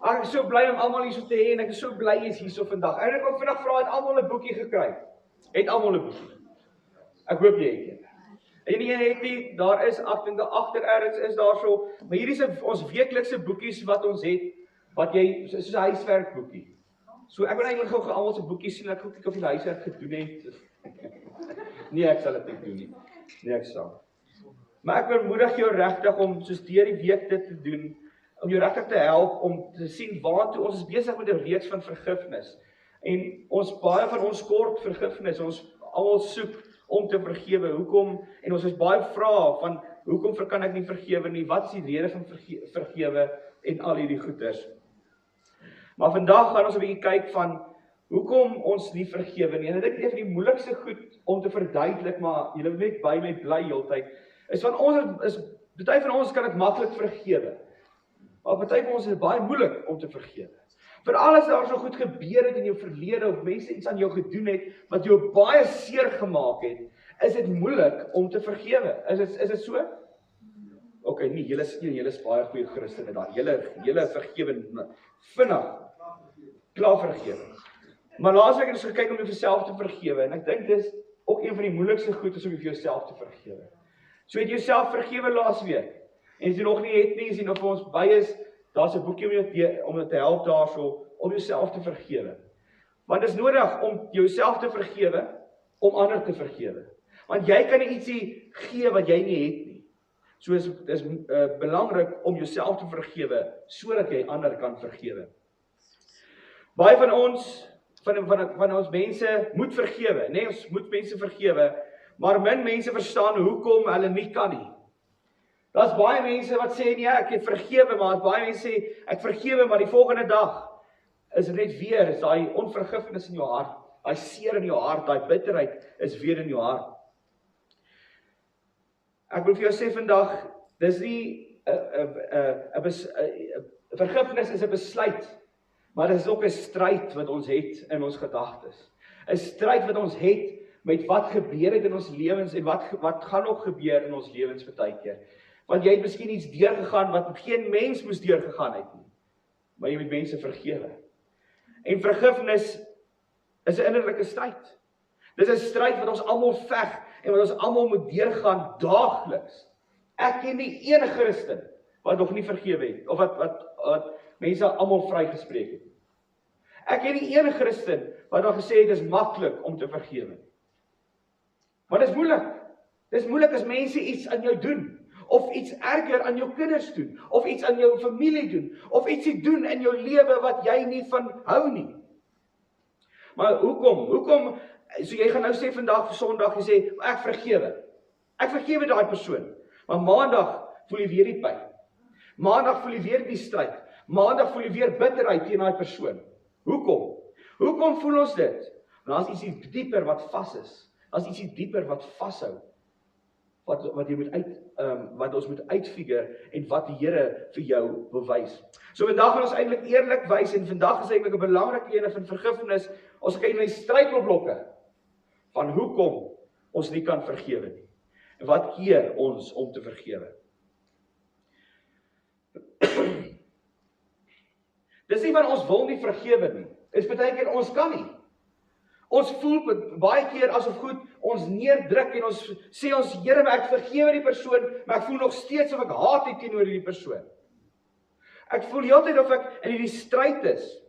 Ek is so bly om almal hier so te hê en ek is so bly jy's hier so vandag. En ek wil vandag vra, het almal 'n boekie gekry? Het almal 'n boekie? Ek hoop jy het. En jy het nie, daar is agter ergens is daar so, maar hierdie is ons weeklikse boekies wat ons het, wat jy, soos 'n huiswerkboekie. So ek wil eintlik gou almal se boekies sien, ek gou kyk of jy die huiswerk gedoen het. Nee, ek sal dit nie doen nie. Nee, ek sal. Maar ek bemoedig jou regtig om soos deur die week dit te doen, om jou regtig te help om te sien waartoe ons is besig met 'n reeks van vergifnis. En baie van ons kort vergifnis, ons almal soek om te vergewe. Hoekom? En ons is baie vrae van hoekom kan ek nie vergewe nie? Wat is die rede van vergewe en al hierdie goeters? Maar vandag gaan ons 'n bietjie kyk van hoekom ons nie vergewe nie. En dit is een van die moeilikste goed om te verduidelik, maar julle moet net by my bly heeltyd. Is van ons party van ons kan dit maklik vergewe. Maar party van ons is baie moeilik om te vergewe. Veral as daar so goed gebeur het in jou verlede of mense iets aan jou gedoen het wat jou baie seer gemaak het, is dit moeilik om te vergewe. Is dit so? OK, nee, julle is baie goeie Christene daar. Julle vergewe vinnig. Klaar vergewe. Maar laasweek het ons gekyk om jouself te vergewe en ek dink dis ook een van die moeilikste goed is om vir jouself te vergewe. So het jouself vergewe laasweek. En as jy nog nie het nie, as jy nog vir ons by is, daar's 'n boekie om jou te help daarso om jouself te vergewe. Want dit is nodig om jouself te vergewe om ander te vergewe. Want jy kan nie ietsie gee wat jy nie het nie. So is belangrik om jouself te vergewe sodat jy ander kan vergewe. Baie van ons mense moet vergewe, nee, ons moet mense vergewe, maar min mense verstaan hoekom hulle nie kan nie. Daar's baie mense wat sê nee, ek het vergewe, maar baie mense sê ek vergewe, maar die volgende dag is dit net weer, is daai onvergifnis in jou hart, daai seer in jou hart, daai bitterheid is weer in jou hart. Ek wil vir jou sê vandag, dis nie vergifnis is 'n besluit, maar dit is ook 'n stryd wat ons het in ons gedagtes. 'n Stryd wat ons het met wat gebeur het in ons lewens en wat gaan nog gebeur in ons lewens partykeer. Want jy het miskien iets deurgegaan wat geen mens moes deurgegaan het nie. Maar jy moet mense vergewe. En vergifnis is 'n innerlike stryd. Dis 'n stryd wat ons almal veg en wat ons almal moet deurgaan daagliks. Ek ken nie enige Christen wat nog nie vergewe het of wat mense almal vrygespreek het. Ek ken nie enige Christen wat dan gesê het dis maklik om te vergewe. Maar dis moeilik. Dis moeilik as mense iets aan jou doen. Of iets erger aan jou kinders doen, of iets aan jou familie doen, of ietsie doen in jou lewe wat jy nie van hou nie. Maar hoekom, so jy gaan nou sê vandag vir Sondag, jy sê, ek vergewe daai persoon, maar Maandag voel jy weer die pyn, Maandag voel jy weer die stryd, Maandag voel jy weer bitterheid teen daai persoon. Hoekom voel ons dit? Want daar's ietsie dieper wat vas is, daar's ietsie dieper wat vashou, wat jy wat ons moet uitfigure en wat die Here vir jou bewys. So vandag gaan ons eintlik eerlik wys en vandag is eintlik 'n belangrike een van vergifnis. Ons kyk na die struikelblokke van hoekom ons nie kan vergewe nie. En wat keer ons om te vergewe? Dis nie van ons wil nie vergewe nie. Dis baie keer ons kan nie. Ons voel baie keer asof goed ons neerdruk en ons sê ons Here, maar ek vergewe die persoon, maar ek voel nog steeds of ek haat het teenoor die persoon. Ek voel heeltyd of ek in hierdie stryd is.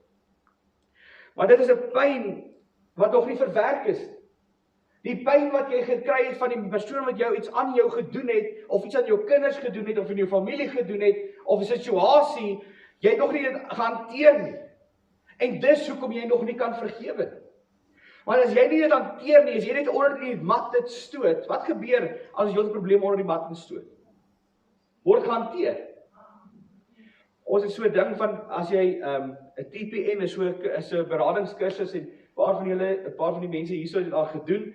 Maar dit is 'n pyn wat nog nie verwerk is. Die pyn wat jy gekry het van die persoon wat jou iets aan jou gedoen het, of iets aan jou kinders gedoen het, of in jou familie gedoen het, of 'n situasie, jy het nog nie dit gehanteer nie. En dis hoekom jy nog nie kan vergewe nie. Maar as jy nie dit hanteer nie, as jy net onder die mat dit stoot, wat gebeur as jy 'n probleem onder die mat stoot? Word gehanteer. Ons het so 'n ding van, as jy 'n TPM is so 'n beradingskursus en 'n paar van die mense hierso het dit al gedoen.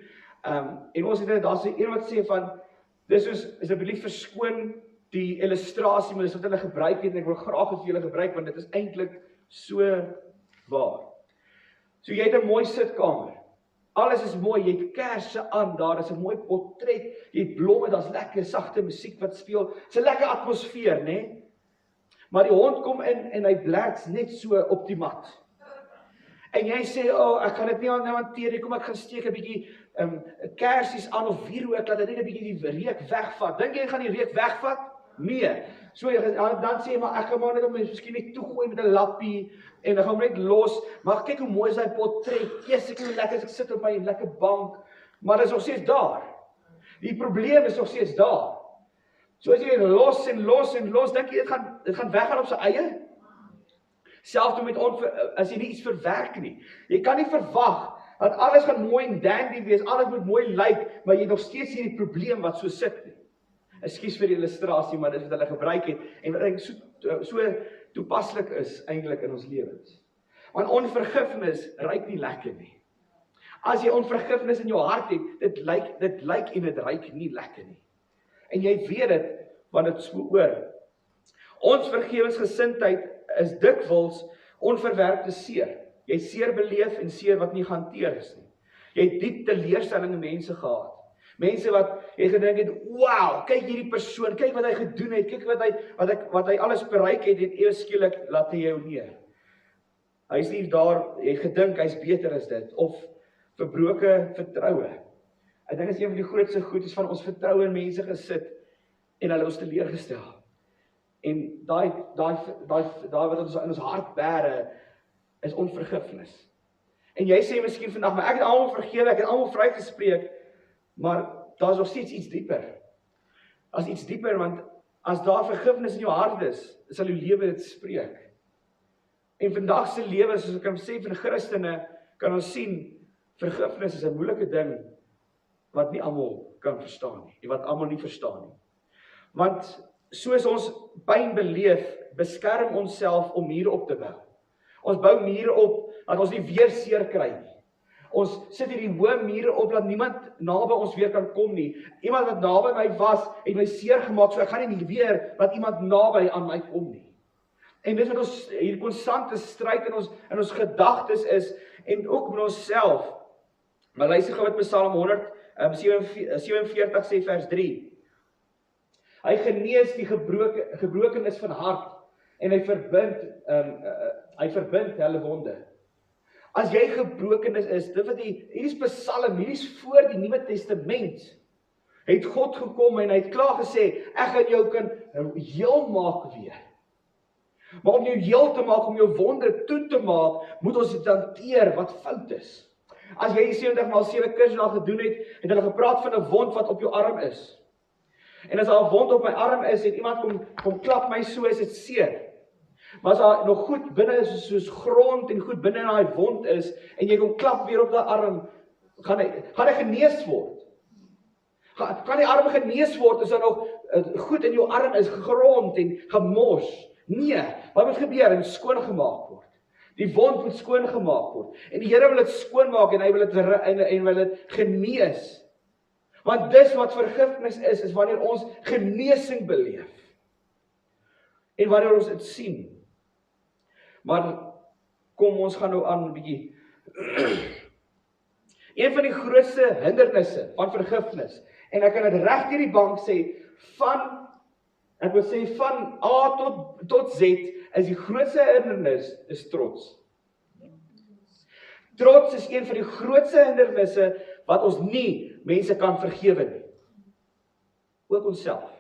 En ons het daar's 'n een wat sê van, dis soos, asseblief verskoon die illustrasie, maar dis wat hulle gebruik het, en ek wil graag dit vir julle gebruik, want dit is eintlik so waar. So jy het 'n mooi sitkamer. Alles is mooi, jy het kersse aan, daar is 'n mooi portret, jy het blomme, daar's lekker sagte musiek wat speel. Dis 'n lekker atmosfeer, né? Maar die hond kom in en hy blats net so op die mat. En jy sê, ek gaan dit nie nou hanteer nie, kom ek gaan steek 'n bietjie kersies aan of wierook, laat dit net 'n bietjie die reuk wegvat. Dink jy gaan die reuk wegvat? Nee. So dan sê jy, maar ek gaan maar net om miskien net toegooi met 'n lappie en dan gaan hom net los. Maar kyk hoe mooi is hy portret. Jesus, ek hoe lekker as ek sit op my lekker bank, maar dit is nog steeds daar. Die probleem is nog steeds daar. So as jy los en los en los, dink jy dit gaan weggaan op sy eie? Selfs met as jy nie iets verwerk nie. Jy kan nie verwag dat alles gaan mooi en dandy wees, alles moet mooi lyk, maar jy nog steeds hierdie probleem wat so sit nie. Ekskuus vir die illustrasie, maar dit is wat hulle gebruik het en wat eintlik so toepaslik is eintlik in ons lewens. Want onvergifnis ruik nie lekker nie. As jy onvergifnis in jou hart het, dit lyk en dit ruik nie lekker nie. En jy weet dit, want dit spoor. Ons vergewensgesindheid is dikwels onverwerkte seer. Jy het seer beleef en seer wat nie gehanteer is nie. Jy het diep teleurstelling in mense gehad. Mense wat jy gedink het, wow, kyk hierdie persoon, kyk wat hy gedoen het, kyk wat hy alles bereik het en ewe skielik laat hy jou neer. Hy is nie daar, jy gedink hy's beter as dit, of verbroke vertroue. Ek dink is een van die grootste goedes van ons vertroue in mense gesit en hulle ons teleurgestel. En daai wat ons in ons hart bære is onvergifnis. En jy sê miskien vandag, maar ek het almal vergewe, ek het almal vrygespreek, maar daar is nog steeds iets dieper. As iets dieper, want as daar vergifnis in jou hart is, sal jou lewe dit spreek. En vandag se lewe, soos ek kan sê van Christene, kan ons sien, vergifnis is 'n moeilike ding wat nie almal kan verstaan nie, en wat almal nie verstaan nie. Want soos ons pyn beleef, beskerm ons self om mure op te bou. Ons bou mure op, dat ons nie weer seer kry nie. Ons sit hierdie hoë mure op, dat niemand naby ons weer kan kom nie. Iemand wat naby my was, het my seer gemaak, so ek gaan nie weer, dat iemand naby aan my kom nie. En dis wat ons, hierdie konstante stryd in ons gedagtes is, en ook met onsself. Maar luister gou wat Psalm 147 sê vers 3. Hy genees die gebrokenis van hart, en hy verbind hulle wonde. As jy gebrokenis is, dit wat hierdie Psalm, hierdie voor die Nuwe Testament, het God gekom en hy het klaar gesê, ek gaan jou kan heel maak weer. Maar om jou heel te maak, om jou wonde toe te maak, moet ons dit hanteer wat fout is. As jy 70x7 kursus al gedoen het hulle gepraat van 'n wond wat op jou arm is. En as daar 'n wond op my arm is, en iemand kom klap my so, is dit seer. Maar as daar nog goed binne is, soos grond en goed binne in daai wond is, en jy kom klap weer op daai arm, gaan hy genees word. Kan die arm genees word, as daar nog goed in jou arm is, gegrond en gemors? Nee, wat moet gebeur? En skoongemaak word. Die wond moet skoongemaak word. En die Here wil dit skoonmaak en hy wil dit genees. Want dis wat vergifnis is wanneer ons genesing beleef. En wanneer ons dit sien. Maar kom ons gaan nou aan 'n bietjie. Een van die grootste hindernisse van vergifnis, en ek kan dit reg deur die bank sê, van A tot Z, is die grootste hindernis is trots. Trots is een van die grootste hindernisse wat ons nie mense kan vergewe nie. Ook onsself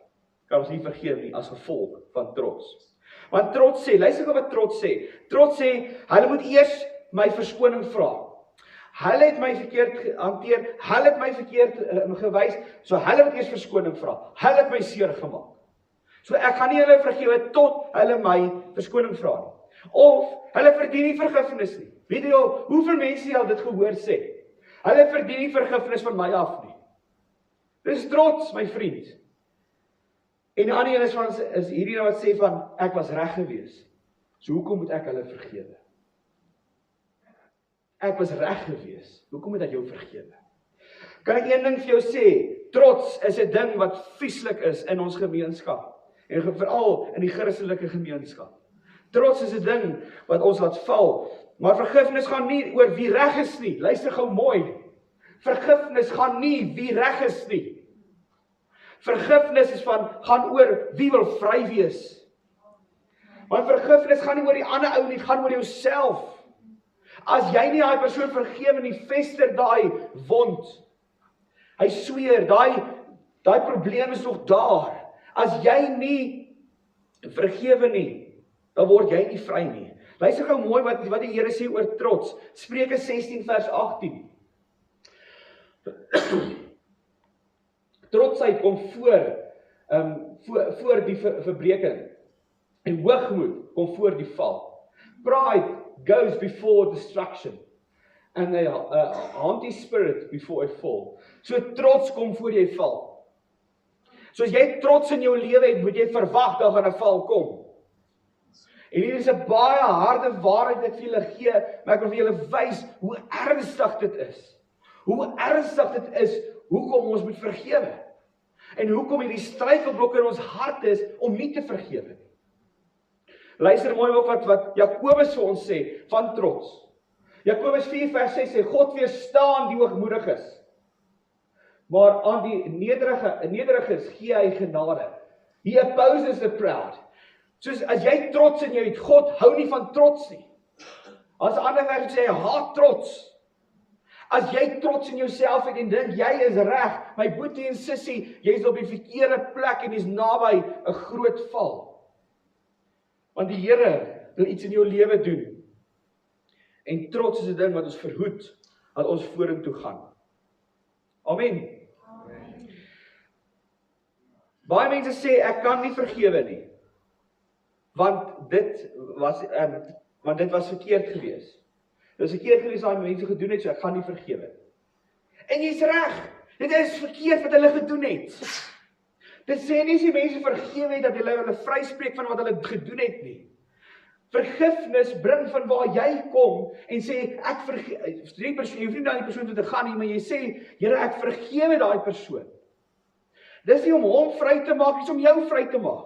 kan ons nie vergewe nie as gevolg van trots. Want trots sê, luister gou wat trots sê. Trots sê, hulle moet eers my verskoning vra. Hulle het my verkeerd gehanteer, hulle het my verkeerd gewys, so hulle moet eers verskoning vra. Hulle het my seer gemaak. So ek gaan nie hulle vergewe tot hulle my verskoning vra nie. Of hulle verdien nie vergifnis nie. Weet jy al, hoeveel mense al dit gehoor sê? Hulle verdien nie vergifnis van my af nie. Dis trots, my vriend. En die ander een is hierdie wat sê van, ek was reg gewees. So hoekom moet ek hulle vergewe? Ek was reg gewees. Hoekom moet ek jou vergewe? Kan ek een ding vir jou sê? Trots is 'n ding wat vieslik is in ons gemeenskap. En veral in die Christelike gemeenskap. Trots is 'n ding wat ons laat val. Maar vergifnis gaan nie oor wie reg is nie. Luister gou mooi. Vergifnis gaan nie wie reg is nie. Vergifnis gaan oor wie wil vry wees. vergifnis gaan nie oor die ander ou nie, dit gaan oor jouself. As jy nie daai persoon vergewe nie, vester daai wond. Hy sweer, daai probleem is nog daar. As jy nie vergewe nie, dan word jy nie vry nie. Luister gou mooi wat die Here sê oor trots. Spreuke 16 vers 18. Trotsheid kom voor die verbreking. En hoogmoed kom voor die val. Pride goes before destruction. And a haughty spirit before a fall. So trots kom voor jy val. So as jy trots in jou lewe het, moet jy verwag dat 'n val kom. En hier is 'n baie harde waarheid wat ek vir julle gee, maar ek wil vir julle wys hoe ernstig dit is. Hoe ernstig dit is, hoekom ons moet vergewe. En hoekom hierdie struikelblokke in ons hart is om nie te vergewe. Luister mooi ook wat Jakobus vir ons sê van trots. Jakobus 4 vers 6 sê, God weerstaan die hoogmoediges, maar aan die nederiges gee hy genade. He opposes the proud. Soos as jy trots in jou het, God hou nie van trots nie. As 'n ander vers sê, haat trots. As jy trots in jouself het en dink jy is reg, my boetie en sussie, jy is op die verkeerde plek en jy's naby 'n groot val. Want die Here wil iets in jou lewe doen. En trots is 'n ding wat ons verhoed, dat ons vorentoe gaan. Amen. Baie mense sê, ek kan nie vergewe nie. Want dit was verkeerd gewees. Dit is verkeerd gewees wat mense gedoen het, so ek gaan nie vergewe. En jy's reg, dit is verkeerd wat hulle gedoen het. Dit sê nie as die mense vergewe het, dat hulle vryspreek van wat hulle gedoen het nie. Vergifnis bring van waar jy kom, en sê, ek vergewe, jy hoef nie na die persoon toe te gaan nie, maar jy sê, Here, ek vergewe daai persoon. Dis nie om hom vry te maak, dis om jou vry te maak.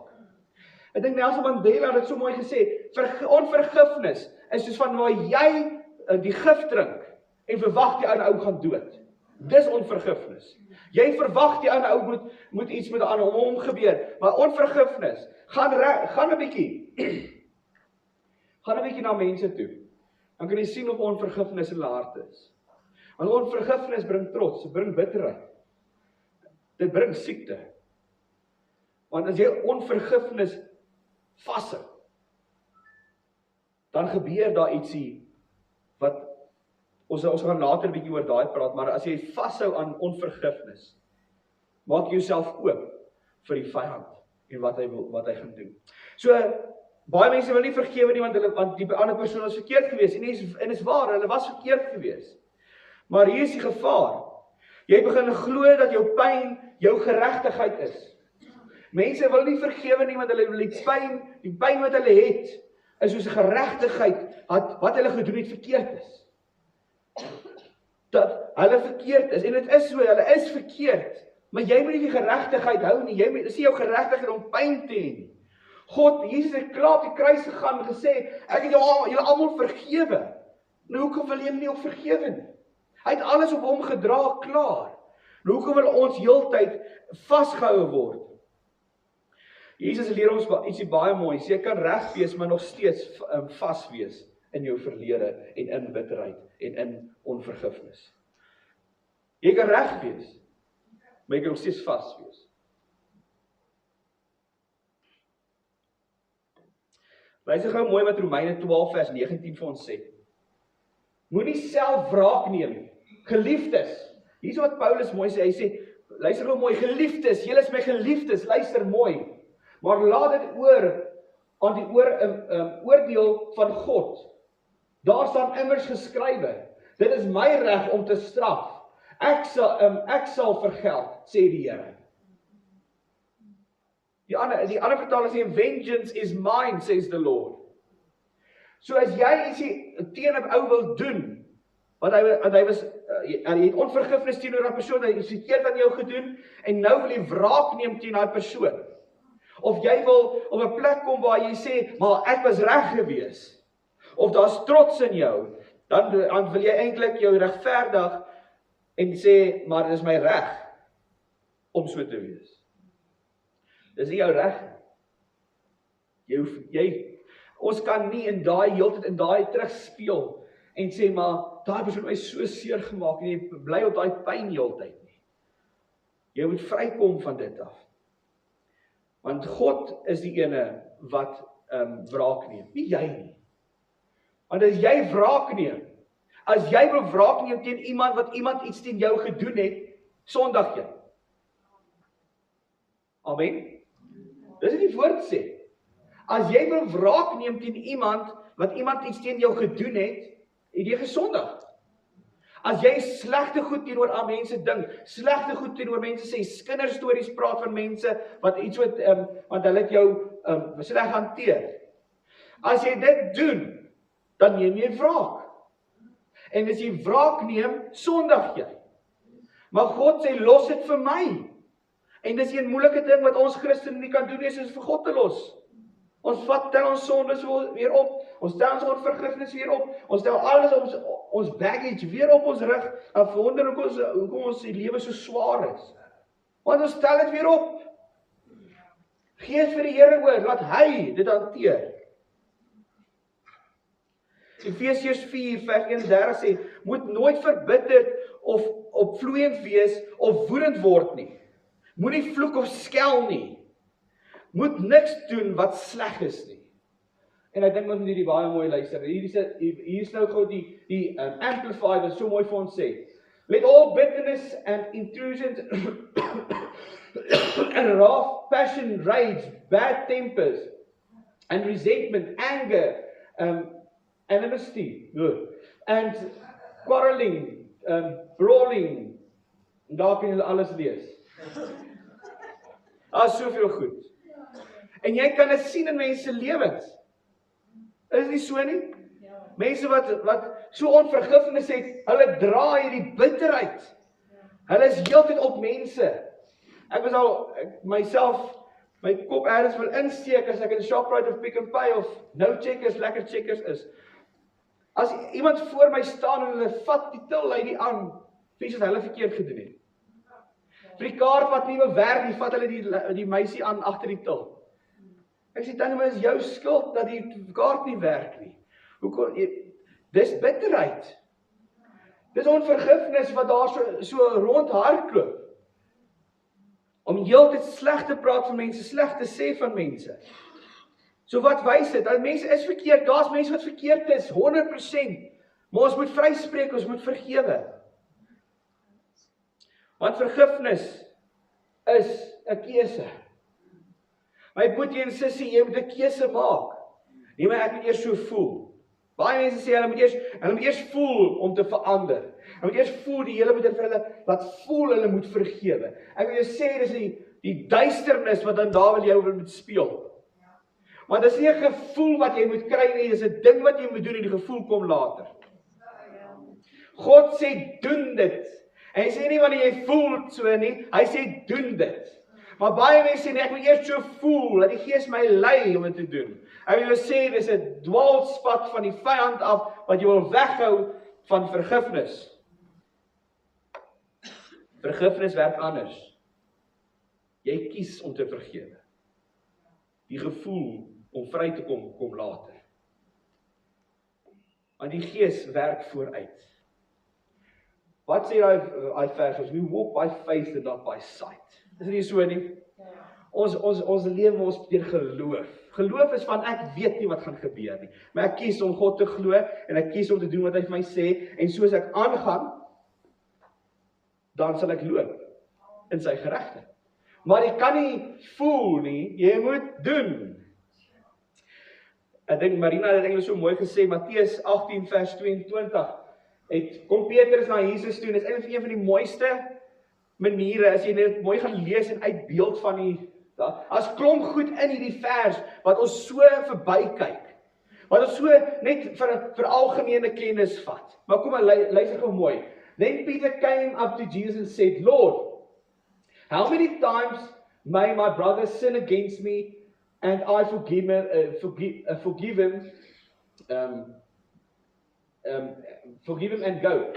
Ek dink Nelson Mandela het dit so mooi gesê, onvergifnis is soos van waar jy die gif drink en verwag die ander ou gaan dood. Dis onvergifnis. Jy verwag die ander ou moet iets met aan hom gebeur, maar onvergifnis gaan 'n bietjie na mense toe. Dan kan jy sien of onvergifnis in hulle hart is. Want onvergifnis bring trots, dit bring bitterheid. Dit bring siekte. Want as jy onvergifnis vashou, dan gebeur daar ietsie wat ons gaan later 'n bietjie oor daai praat, maar as jy vashou aan onvergifnis, maak jy jouself oop vir die vyand en wat hy gaan doen. So baie mense wil nie vergewe nie want die ander persoon was verkeerd geweest en is waar, hulle was verkeerd geweest. Maar hier is die gevaar. Jy begin glo dat jou pyn jou geregtigheid is. Mense wil nie vergewe nie want hulle wil die pyn wat hulle het is soos 'n geregtigheid wat hulle gedoen het verkeerd is. Dat hulle verkeerd is en dit is so, hulle is verkeerd. Maar jy moet nie die geregtigheid hou nie. Dis nie jou geregtigheid om pyn te hê nie. Jesus het klaar op die kruis gegaan en gesê, ek het julle almal vergewe. Nou hoekom wil jy nie ook vergewe nie? Hy het alles op hom gedra, klaar. Nou hoekom wil ons heeltyd vasgehou word? Jesus leer ons ietsie baie mooi. Jy kan reg wees, maar nog steeds vas wees in jou verlede en in bitterheid en in onvergifnis. Jy kan reg wees, maar jy kan nog steeds vas wees. Luister gou mooi wat Romeine 12 vers 19 vir ons sê. Moenie self wraak neem nie. Geliefdes. Hier is wat Paulus mooi sê. Hy sê, luister gou mooi, geliefdes, julle is my geliefdes, luister mooi. Maar laat dit oor aan die oordeel van God. Daar staan immers geskrywe, dit is my reg om te straf. Ek sal vergeld, sê die Here. Die ander vertaling sê, vengeance is mine, says the Lord. So as jy ietsie teen 'n ou wil doen, want hy het onvergifnis teenoor 'n persoon, hy het verkeerd aan jou gedoen, en nou wil jy wraak neem teen daai persoon. Of jy wil op 'n plek kom waar jy sê, maar ek was reg gewees. Of daar's trots in jou, dan wil jy eintlik jou regverdig en sê, maar dit is my reg om so te wees. Dis nie jou reg. Ons kan nie in daai heeltyd in daai terugspeel en sê maar daai persoon het my so seer gemaak en jy bly op daai pyn heeltyd nie. Jy moet vrykom van dit af. Want God is die ene wat wraak neem, nie jy nie. Want as jy wraak neem, as jy wil wraak neem teen iemand wat iemand iets teen jou gedoen het, sondig jy. Amen. Dis wat die woord sê. As jy wil wraak neem teen iemand wat iemand iets teen jou gedoen het jy gesondig. As jy slegte goed teenoor aan mense dink, slegte goed teenoor mense sê, kinderstories praat van mense wat iets wat want hulle het jou sleg hanteer. As jy dit doen, dan neem jy wraak. En as jy wraak neem, sondig jy. Maar God sê, los dit vir my. En dis 'n moeilike ding wat ons Christene nie kan doen, is vir God te los. Ons tel ons sondes weer op, ons tel ons onvergifnis weer op, ons tel alles ons baggage weer op ons rug, en verwonder hoekom ons die lewe so swaar is. Want ons tel dit weer op. Gees vir die Here oor, laat hy dit hanteer. Efesiërs 4 vers 31 sê, moet nooit verbitterd of opvloeiend wees of woedend word nie. Moenie vloek of skel nie. Moet niks doen wat sleg is nie. En ek dink ons moet hierdie baie mooi luister. Hier is nou gou die Amplified wat so mooi vir ons sê. Let all bitterness and intrusions and wrath, passion, rage, bad tempers, and resentment, anger, animosity, and quarreling, brawling, en daar kan julle alles lees. Daar is soveel goed. En jy kan dit sien in mense lewens. Is nie so nie? Mense wat so onvergifnis het, hulle dra hierdie bitterheid. Hulle is heeltyd op mense. Ek was al myself my kop ergens wil insteek as ek in Shoprite of Pick n Pay of No Checkers, Lekker Checkers is. As iemand voor my staan en hulle vat die tillady aan, vies wat hulle verkeerd gedoen het. Vir die kaart wat nie wil werk nie, vat hulle die meisie aan agter die til. Ek sê, tannie, maar is jou skuld dat die kaart nie werk nie. Hoekom? Dis bitterheid. Dis onvergifnis wat daar so rond hardloop. Om heeltyd sleg te praat van mense, sleg te sê van mense. So wat wys dit? Dat mense is verkeerd, daar's mense wat verkeerd is, 100%. Maar ons moet vryspreek, ons moet vergewe. Want vergifnis is 'n keuse. My boetie en sussie, jy moet 'n keuse maak. Nie maar ek moet eers so voel. Baie mense sê hulle moet eers voel om te verander. Hulle moet eers voel, die Here moet vir hulle laat voel hulle moet vergewe. Ek wil jou sê dis die duisternis wat dan daar wil jou moet speel. Maar dis nie 'n gevoel wat jy moet kry nie, dis 'n ding wat jy moet doen en die gevoel kom later. God sê doen dit. En hy sê nie wanneer jy voel so nie, hy sê doen dit. Maar baie mense sê nee, ek moet eers so voel, dat die Gees my lei om dit te doen. Ek wil sê, dis 'n dwaalspat van die vyand af, wat jy wil weghou van vergifnis. Vergifnis werk anders. Jy kies om te vergewe. Die gevoel om vry te kom later. Want die Gees werk vooruit. Wat sê daai vers? We walk by faith and not by sight. Is dit nie so nie? Ons lewe ons deur geloof. Geloof is van ek weet nie wat gaan gebeur nie. Maar ek kies om God te glo en ek kies om te doen wat hy vir my sê en soos ek aangaan, dan sal ek loop in sy geregtigheid. Maar jy kan nie voel nie, jy moet doen. Ek dink Marina het dit so mooi gesê, Matteus 18 vers 22. Kom Petrus na Jesus toe en dit is eintlik een van die mooiste maniere, as jy net mooi gaan lees en uitbeeld van die, as klomp goed in hierdie vers, wat ons so verbykyk, wat ons so net vir algemene kennis vat. Maar kom maar, luister gou mooi. Then Peter came up to Jesus and said, Lord, how many times may my brother sin against me and I forgive him and go?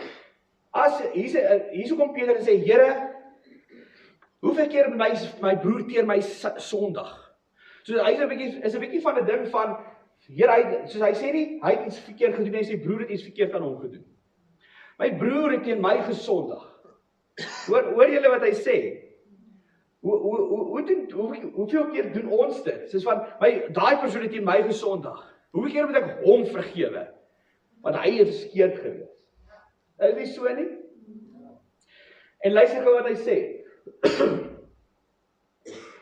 Hier kom Peter en sê, Here, hoeveel keer my broer teer my sondig? So hy is 'n bietjie van 'n ding van Here, soos hy sê nie, hy het iets verkeerd gedoen en sy broer het iets verkeerd aan hom gedoen. My broer het teen my gesondig. Hoor julle wat hy sê? Hoeveel keer doen ons dit? Soos van, daai persoon het teen my gesondig. Hoeveel keer moet ek hom vergewe? Want hy het verkeerd gewees. Is nie so nie? En luister gou wat hy sê.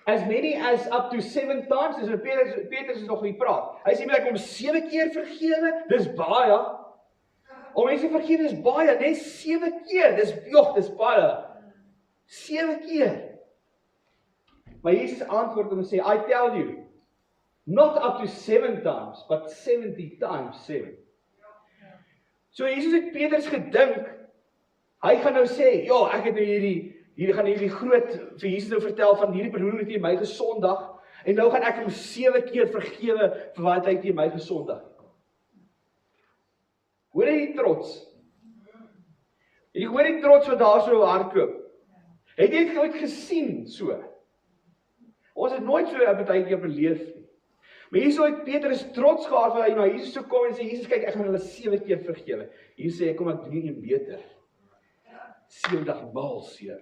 As many as up to 7 times, dis Petrus is nog nie praat. Hy sê, ek om 7 keer vergewe, dis baie. Om mense vergewe, dis baie, net 7 keer, dis baie. 7 keer. Maar Jesus antwoord hom en sê, I tell you, not up to 7 times, but 70 times 7. So Jesus het Petrus gedink, hy gaan nou sê, ek het nou hierdie groot, vir Jesus nou vertel van hierdie broer het teen my gesondig, en nou gaan ek hom 7 keer vergewe, vir wat hy teen my gesondig. Hoor jy die trots? Jy hoor die trots wat daar so hardloop. Het jy dit ooit gesien so? Ons het nooit so 'n partytjie beleef nie. Maar hier het Petrus trots gehad van hy na Jesus toe kom en sê, Jesus, kyk, ek gaan hulle 7 keer vergewe. Hier sê hy, kom ek doen een beter. 70 maal 7.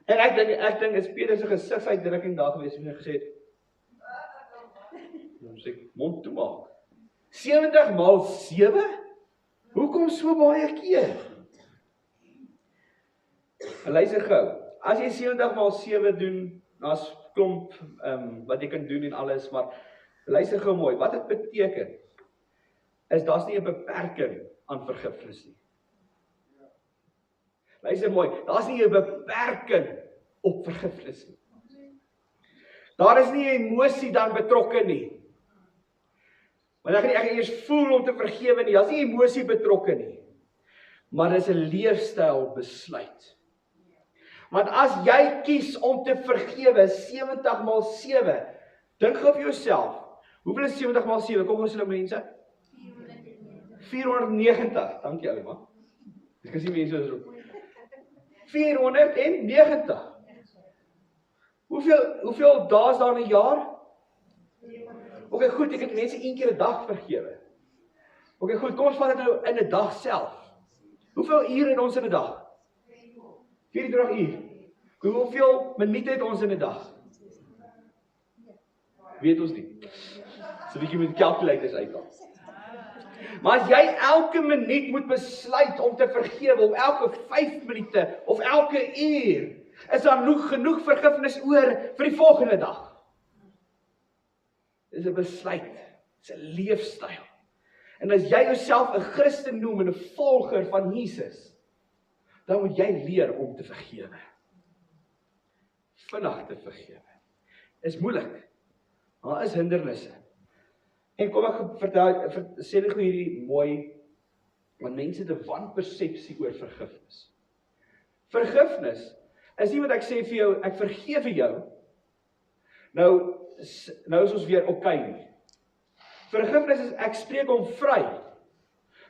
En ek dink is Petrus se gesigsuitdrukking daar gewees en hy gesê het, sê mond toe maak. 70 maal 7? Hoekom so baie keer? En luister gou, as jy 70 maal 7 doen, daar's klomp wat jy kan doen en alles, maar luister gou mooi, wat dit beteken, is daar's nie 'n beperking aan vergifnis nie. Luister mooi, daar's nie 'n beperking op vergifnis nie. Daar is nie 'n emosie dan betrokke nie. Want ek gaan eers voel om te vergewe nie, daar's nie emosie betrokke nie. Maar dis 'n leefstyl besluit. Want as jy kies om te vergewe 70 maal 7, dink gou vir jouself, hoeveel is 70 maal 7? Kom ons nou mense? 490. Dankie Alma. Ek sien mense is roep. 490. Hoeveel dae is daar in 'n jaar? Okay, goed, ek het mense 1 keer 'n dag vergewe. Okay, goed, kom ons vat dit nou in 'n dag self. Hoeveel ure het ons in 'n dag? 24 uur. Hoeveel minute het ons in 'n dag? Weet ons nie. So 'n bietjie met calculators uithaal. Maar as jy elke minuut moet besluit om te vergewe, om elke 5 minute of elke uur, is daar genoeg vergifnis oor vir die volgende dag. Dit is 'n besluit, dit is 'n leefstyl. En as jy jouself 'n Christen noem en 'n volger van Jesus, dan moet jy leer om te vergewe. Vinnig te vergewe. Is moeilik. Daar is hindernisse. En kom ek sê net gou hierdie mooi, want mense het 'n wanpersepsie oor vergifnis. Vergifnis is nie wat ek sê vir jou, ek vergewe jou, nou is ons weer okay nie. Vergifnis is, ek spreek hom vry,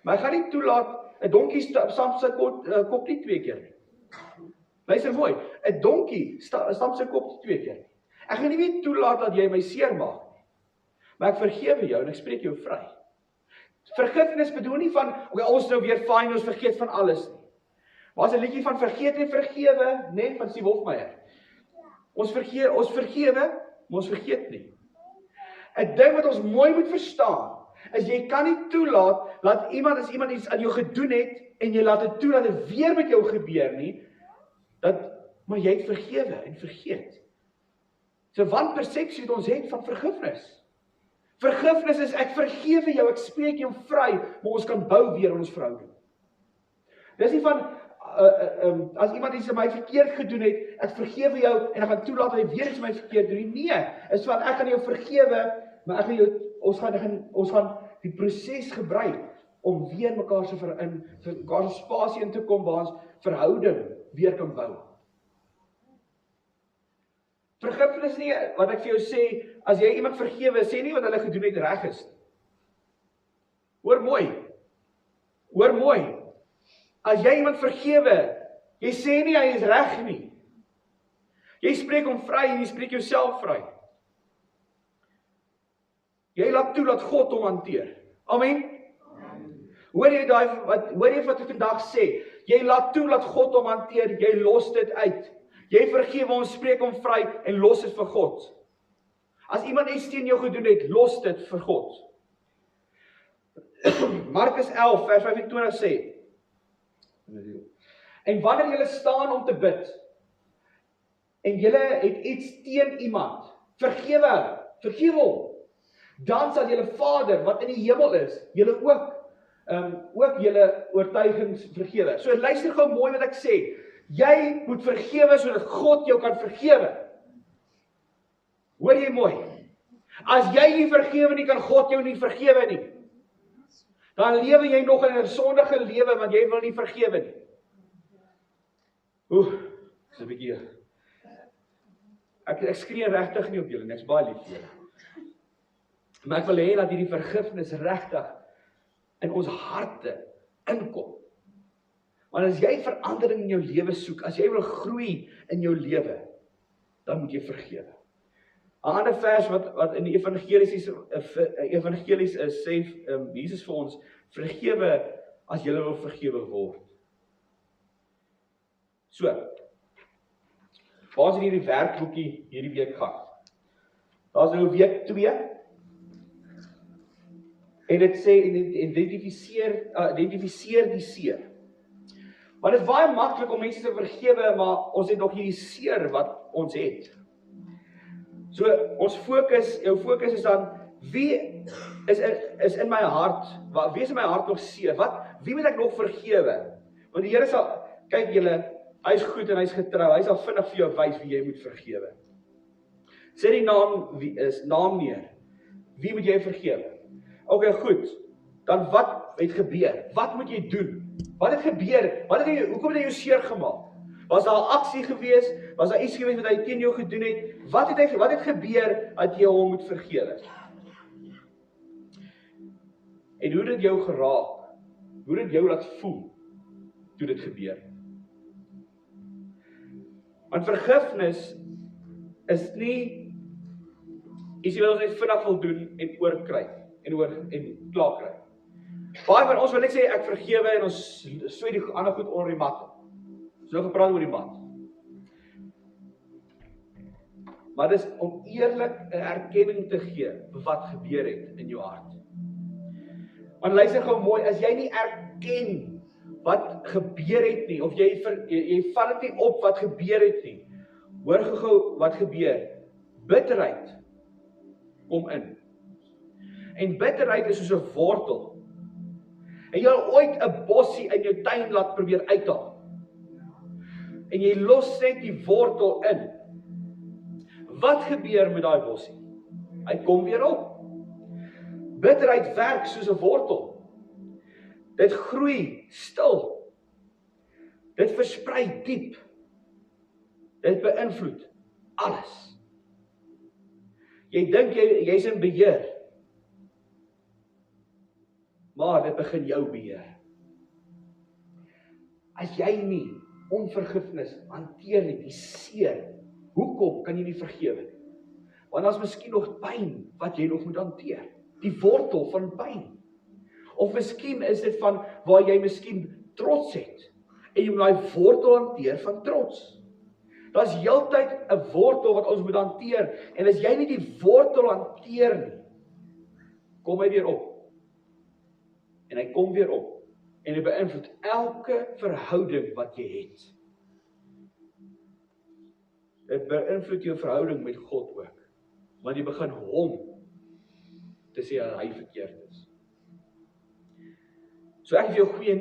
maar ek gaan nie toelaat, 'n donkie stamp sy kop nie 2 keer nie. Luister mooi, 'n donkie stamp sy kop nie 2 keer nie. Ek gaan nie weer toelaat dat jy my seer maak nie, maar ek vergewe jou en ek spreek jou vry. Vergifnis bedoel nie van, ons nou weer fyn, ons vergeet van alles nie. Maar as 'n liedjie van vergeet en vergewe, net van Steve Hofmeyer. Ons vergewe, maar ons vergeet nie. 'n Ding wat ons mooi moet verstaan, is jy kan nie toelaat dat as iemand iets aan jou gedoen het en jy laat dit toe dat dit weer met jou gebeur nie, maar jy het vergewe en vergeet. So wanpersepsie wat ons het van vergifnis. Vergifnis is ek vergewe jou, ek spreek jou vry, maar ons kan bou weer in ons verhouding. Dis nie van as iemand iets aan my verkeerd gedoen het, ek vergewe jou en ek gaan toelaat dat hy weer iets aan my verkeerd doen. Nee, is van ek gaan jou vergewe, maar ons gaan die proses gebruik om weer mekaar se spasie in te kom waar ons verhouding weer kan bou. Vergifnis nie, wat ek vir jou sê, as jy iemand vergewe, sê nie wat hulle gedoen het reg is. Hoor mooi. As jy iemand vergewe, jy sê nie hy is reg nie. Jy spreek hom vry en jy spreek jouself vry. Jy laat toe dat God hom hanteer. Amen. Hoor jy wat ek vandag sê? Jy laat toe dat God hom hanteer, jy los dit uit. Jy vergewe hom, spreek hom vry en los dit vir God. As iemand iets teen jou gedoen het, los dit vir God. Markus 11 vers 25 sê: En wanneer julle staan om te bid, en julle het iets teen iemand, vergewe hom. Dan sal julle Vader wat in die hemel is, julle ook julle oortuigings vergewe. So luister gou mooi wat ek sê. Jy moet vergewe sodat God jou kan vergewe. Hoor jy mooi? As jy nie vergewe nie, kan God jou nie vergewe nie. Dan lewe jy nog in 'n sondige lewe want jy wil nie vergewe nie. Dis 'n bietjie. Ek skree regtig nie op julle nie, ek's baie lief vir julle. Maar ek wil hê dat hierdie vergifnis regtig in ons harte inkom. Want as jy verandering in jou lewe soek, as jy wil groei in jou lewe, dan moet jy vergewe. 'n Ander vers wat in die evangelies is, sê Jesus vir ons, vergewe as jy wil vergewe word. So, waar is hierdie werkboekie hierdie week gaan? Daar's nou week 2. En dit sê, identifiseer die seer. Maar dit is baie maklik om mense te vergewe, maar ons het nog hierdie seer wat ons het. So, jou fokus is dan, wie is in my hart, wie is in my hart nog seer? Wie moet ek nog vergewe? Want die Here sal, kyk julle, hy is goed en hy is getrou, hy sal vinnig vir jou wys wie jy moet vergewe. Sê die naam neer. Wie moet jy vergewe? Ok, goed. Dan wat het gebeur? Wat moet jy doen? Wat het gebeur? Hoekom het hy jou seer gemaak? Was daar 'n aksie gewees? Was daar iets gewees wat hy teen jou gedoen het? Wat het gebeur dat jy hom moet vergewe? En hoe het dit jou geraak? Hoe het dit jou laat voel toe dit gebeur? Want vergifnis is nie iets wat ons net vinnig wil doen en oorkry en klaar kry. Baie van ons wil net sê ek vergewe en ons swaai die ander goed onder die mat. Ons nou gepraat oor die mat. Maar dis om eerlik 'n erkenning te gee vir wat gebeur het in jou hart. Want luister gou mooi, as jy nie erken wat gebeur het nie, of jy vat dit nie op wat gebeur het nie, hoor gou wat gebeur. Bitterheid kom in. En bitterheid is soos 'n wortel. En jy het ooit 'n bossie in jou tuin laat probeer uithaal. En jy los net die wortel in. Wat gebeur met daai bossie? Hy kom weer op. Bitterheid werk soos 'n wortel. Dit groei stil. Dit versprei diep. Dit beïnvloed alles. Jy dink jy's in beheer. Maar dit begin jou beheer. As jy nie onvergifnis hanteer nie, die seer, hoekom kan jy nie vergewe nie? Want daar's miskien nog pyn wat jy nog moet hanteer. Die wortel van pyn. Of miskien is dit van waar jy miskien trots het. En jy moet daai wortel hanteer van trots. Daar's heeltyd 'n wortel wat ons moet hanteer. En as jy nie die wortel hanteer nie, kom hy weer op. En hy kom weer op. En hy beïnvloed elke verhouding wat jy het. Dit beïnvloed jou verhouding met God ook. Want jy begin hom te sê dat hy verkeerd is. So ek het vir jou goeie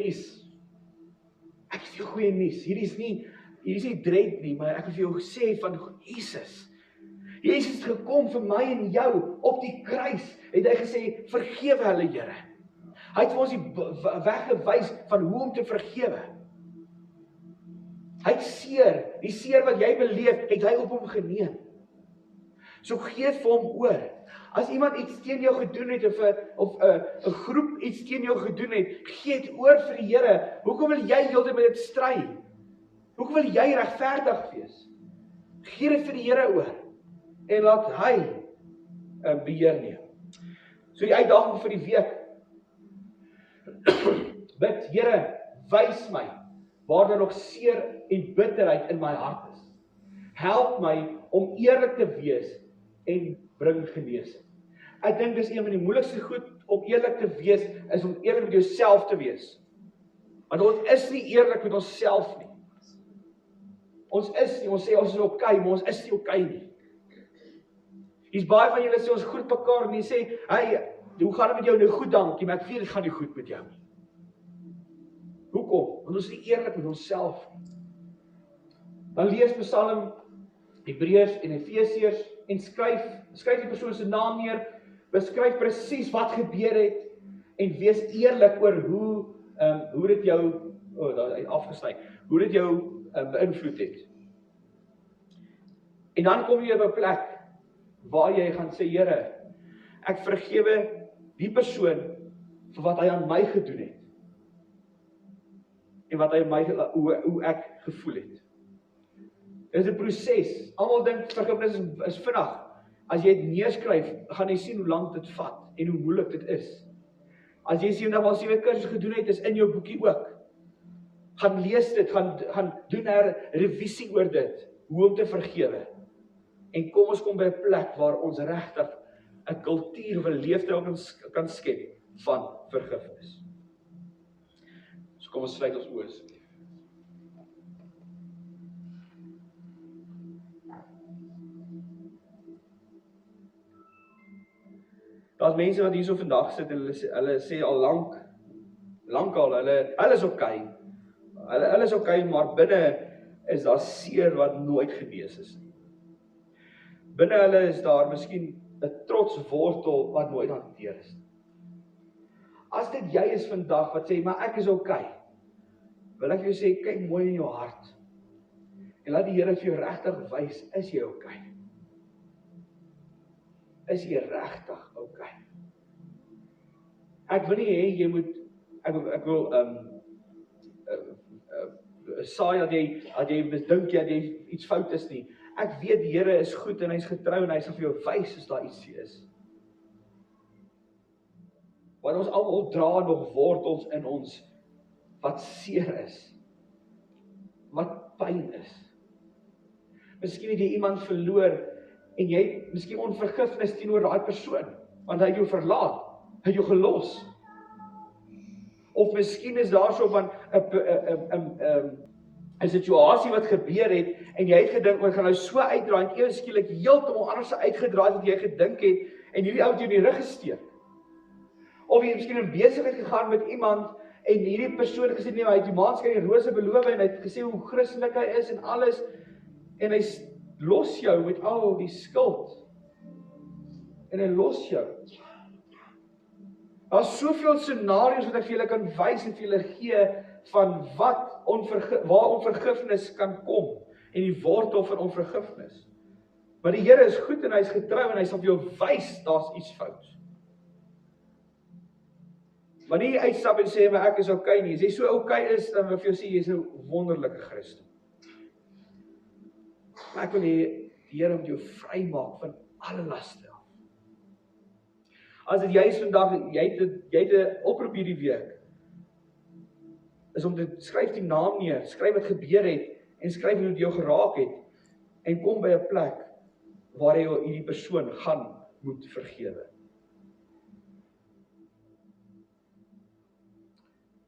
nuus. Hierdie is nie dread nie, maar ek wil vir jou sê van Jesus. Jesus het gekom vir my en jou op die kruis. Het hy gesê, vergewe hulle, Here. Hy het vir ons die weg gewys van hoe om te vergewe. Hy het die seer wat jy beleef, het hy op hom geneem. So gee dit vir hom oor. As iemand iets teen jou gedoen het, of 'n groep iets teen jou gedoen het, gee dit oor vir die Here. Hoekom wil jy heeltyd met dit stry? Hoekom wil jy regverdig wees? Gee dit vir die Here oor. En laat hy beheer neem. So die uitdaging vir die week. Bid, Here, wys my waar daar nog seer en bitterheid in my hart is. Help my om eerlik te wees en bring genesing. Ek dink dis een van die moeilikste goed om eerlik te wees, is om eerlik met jouself te wees. Want ons is nie eerlik met onsself nie. Ons sê ons is okay, maar ons is nie okay nie. Hier's baie van julle sê ons groet mekaar en jy sê, hey, hoe gaan dit met jou nou? Goed, dankie, maar ek weet dit gaan nie goed met jou nie. Hoekom? Want ons is nie eerlik met onsself nie. Dan lees Psalm, Hebreërs en Efesiërs en skryf die persoon se naam neer, beskryf presies wat gebeur het en wees eerlik oor hoe dit jou afgesny, hoe dit jou beïnvloed het. En dan kom jy op 'n plek waar jy gaan sê, Here, ek vergewe die persoon vir wat hy aan my gedoen het. En wat hy aan my, hoe ek gevoel het. Dit is 'n proses. Almal dink vergifnis is vinnig. As jy dit neerskryf, gaan jy sien hoe lank dit vat en hoe moeilik dit is. As jy 7 kursus gedoen het, is in jou boekie ook. Gaan lees dit, gaan doen 'n revisie oor dit, hoe om te vergewe. En kom ons kom by 'n plek waar ons regtig 'n kultuur of 'n leefstyl kan skep van vergifnis. So kom ons sluit ons oë asseblief. Daar's mense wat hierso vandag sit en hulle sê al lankal, hulle is okay. Hulle is okay, maar binne is daar seer wat nooit genees is nie. Binne hulle is daar miskien 'n trotswortel wat nooit hanteer is nie. As dit jy is vandag wat sê, maar ek is okay, wil ek vir jou sê, kyk mooi in jou hart. En laat die Here vir jou regtig wys, is jy okay? Is jy regtig okay? Ek wil nie hê jy moet, ek wil saai dat jy dink dat jy iets fout is nie. Ek weet die Here is goed en hy is getrou en hy sal vir jou wys as daar iets is. Want ons almal dra nog wortels in ons wat seer is. Wat pyn is. Miskien het jy iemand verloor en jy het miskien onvergifnis teenoor daai persoon, want hy het jou verlaat, hy het jou gelos. Of miskien is daar so van 'n situasie wat gebeur het en jy het gedink ons gaan nou so uitdraai en ewe skielik heeltemal anders uitgedraai wat jy gedink het en hierdie ou het jou in die rug gesteek. Of jy het miskien in besigheid gegaan met iemand en hierdie persoon het gesê nee, hy het die maanskyn en rose beloof en hy het gesê hoe Christelik hy is en alles en hy los jou met al die skuld. En hy los jou. Daar is soveel scenario's wat ek vir julle kan wys en vir julle gee van waar onvergifnis kan kom en die wortel van onvergifnis. Maar die Here is goed en hy is getrou en hy sal vir jou wys daar's iets fout. Maar nie uitstap en sê maar ek is okay nie. As jy so okay is, dan wil ek vir jou sê jy's 'n wonderlike Christen. Maar ek wil hê die Here moet jou vrymaak van alle laste. As dit jy is vandag, jy het 'n oproep hierdie week, is om te skryf die naam neer, skryf wat gebeur het, en skryf hoe dit jou geraak het, en kom by 'n plek, waar jy hierdie persoon gaan moet vergewe.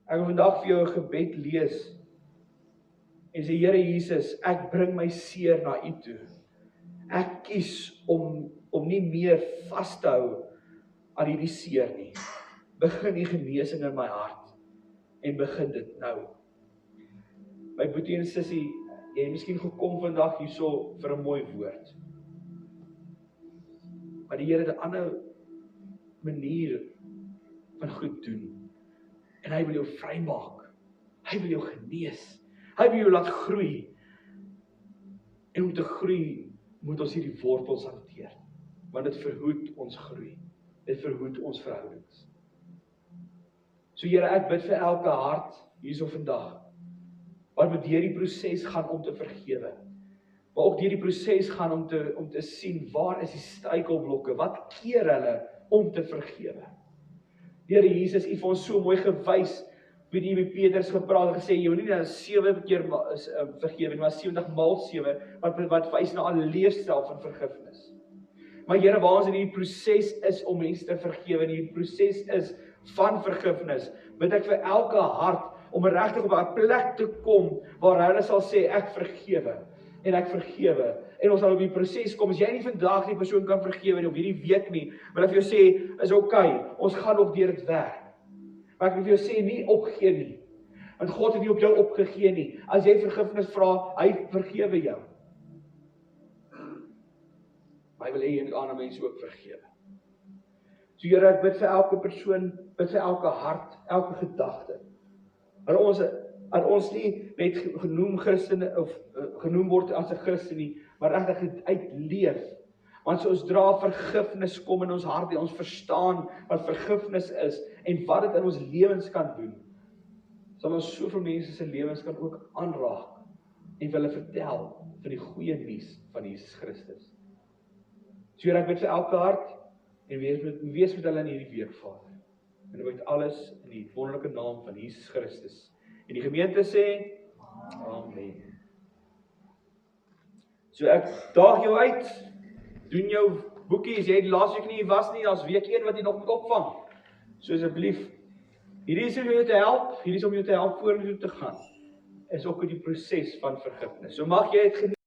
Ek wil vandag vir jou 'n gebed lees, en sê, Here Jesus, ek bring my seer na U toe. Ek kies om nie meer vas te hou aan hierdie seer nie. Begin die genesing in my hart en begin dit nou. My boetie en sussie, jy het miskien gekom vandag hierso vir 'n mooi woord. Maar die Here het 'n ander manier van goed doen. En hy wil jou vrymaak. Hy wil jou genees. Hy wil jou laat groei. En om te groei moet ons hierdie wortels hanteer. Want dit verhoed ons groei. Dit verhoed ons verhoudings. So Here, ek bid vir elke hart hierso vandag, wat met hierdie proses gaan om te vergewe. Maar ook hierdie proses gaan om te sien, waar is die struikelblokke, wat keer hulle om te vergewe. Here Jesus, U het vir ons so mooi gewys, weet jy, met Petrus gepraat en gesê, jy moet nie nou 7 keer vergewe, maar 70 maal 7, wat wys na 'n leefstyl van vergifnis. Maar Here, waar ons in die proses is om mense te vergewe, en die proses is van vergifnis, bid ek vir elke hart, om regtig op 'n plek te kom, waar hulle sal sê, ek vergewe, en ek vergewe, en ons sal op die proses kom, as jy nie vandag die persoon kan vergewe nie, of hierdie week nie, wil ek vir jou sê, is okay, ons gaan nog deur dit werk. Maar ek wil vir jou sê, nie opgee nie, want God het nie op jou opgegee nie, as jy vergifnis vra, hy vergewe jou. Maar hy wil hê jy moet ander mense ook vergewe. So Here, ek bid vir elke persoon, bid vir elke hart, elke gedagte, dat ons nie net genoem Christene, of genoem word as 'n Christen nie, maar regtig uitleef. Want so ons dra vergifnis kom in ons hart, en ons verstaan wat vergifnis is, en wat dit in ons lewens kan doen, sal ons soveel mense se lewens kan ook aanraak, en vir hulle vertel van die goeie nuus van Jesus Christus. So Here, ek bid vir elke hart, en wees met hulle in hierdie week, Vader. En ek bid alles in die wonderlike naam van Jesus Christus. En die gemeente sê, Amen. So ek daag jou uit, doen jou boekie, as jy die laaste week nie was nie, as week 1 wat jy nog moet opvang. So asseblief, hierdie is om jou te help, hierdie is om jou te help vorentoe te gaan, is ook in die proses van vergifnis. So mag jy het geniet.